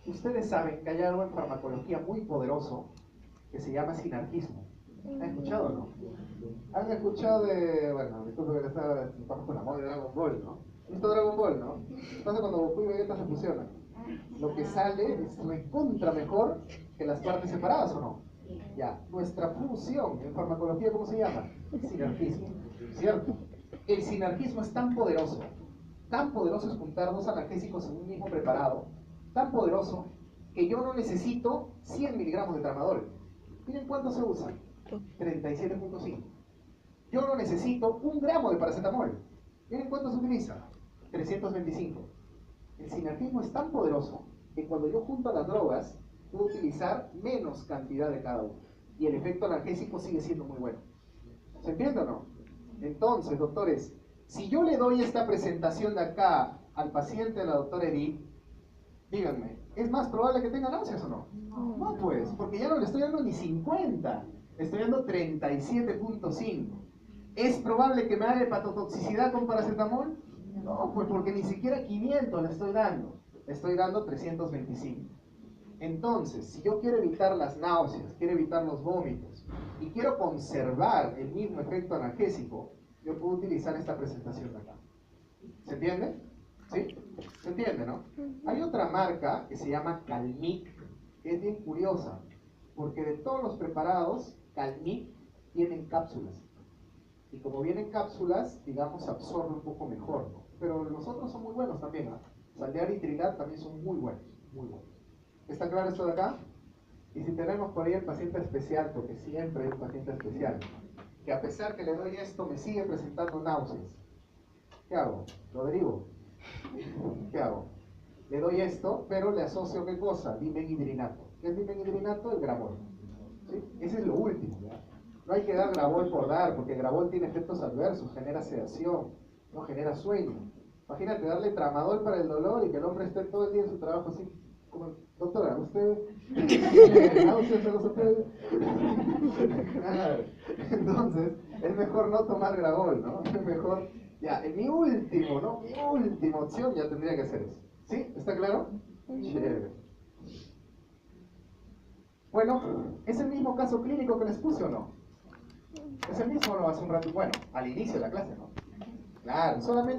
ustedes saben que hay algo en farmacología muy poderoso que se llama sinarquismo. ¿Han escuchado o no? ¿Han escuchado de, bueno, disculpe que le estaba con la moda de Dragon Ball, ¿no? ¿Visto Dragon Ball, no? Pasa cuando Goku y Vegeta se fusionan. Lo que sale es recontra mejor que las partes separadas, ¿o no? Ya, nuestra fusión en farmacología, ¿cómo se llama? Sinarquismo, ¿cierto? El sinarquismo es tan poderoso es juntar 2 analgésicos en un mismo preparado, tan poderoso que yo no necesito 100 miligramos de tramadol. ¿Miren cuánto se usa? 37.5. Yo no necesito 1 gramo de paracetamol. ¿Miren cuánto se utiliza? 325. El sinarquismo es tan poderoso que cuando yo junto las drogas, puedo utilizar menos cantidad de cada uno. Y el efecto analgésico sigue siendo muy bueno. ¿Se entiende o no? Entonces, doctores, si yo le doy esta presentación de acá al paciente de la doctora Edith, díganme, ¿es más probable que tenga náuseas o no? No, pues, porque ya no le estoy dando ni 50, le estoy dando 37.5. ¿Es probable que me haga hepatotoxicidad con paracetamol? No, pues porque ni siquiera 500 le estoy dando 325. Entonces, si yo quiero evitar las náuseas, quiero evitar los vómitos y quiero conservar el mismo efecto analgésico, yo puedo utilizar esta presentación de acá. ¿Se entiende? ¿Sí? ¿Se entiende, no? Hay otra marca que se llama Calmic, que es bien curiosa, porque de todos los preparados, Calmic vienen cápsulas. Y como vienen cápsulas, digamos, absorbe un poco mejor, ¿no? Pero los otros son muy buenos también, ¿no? Saldear y Trilar también son muy buenos, muy buenos. ¿Está claro esto de acá? Y si tenemos por ahí el paciente especial, porque siempre hay un paciente especial, que a pesar que le doy esto, me sigue presentando náuseas. ¿Qué hago? Lo derivo. ¿Qué hago? Le doy esto, pero le asocio ¿qué cosa? Dimenhidrinato. ¿Qué es dimenhidrinato? El Gravol. ¿Sí? Ese es lo último, ¿ya? No hay que dar Gravol por dar, porque Gravol tiene efectos adversos, genera sedación, no genera sueño. Imagínate darle tramadol para el dolor y que el hombre esté todo el día en su trabajo así, como, doctora, ¿usted tiene náuseas a los hoteles? Claro. Entonces, es mejor no tomar Gravol, ¿no? Es mejor, ya, en mi último, ¿no? Mi última opción ya tendría que ser eso. ¿Sí? ¿Está claro? Chévere. Bueno, ¿es el mismo caso clínico que les puse o no? ¿Es el mismo o no? Hace un rato, bueno, al inicio de la clase, ¿no? Claro, solamente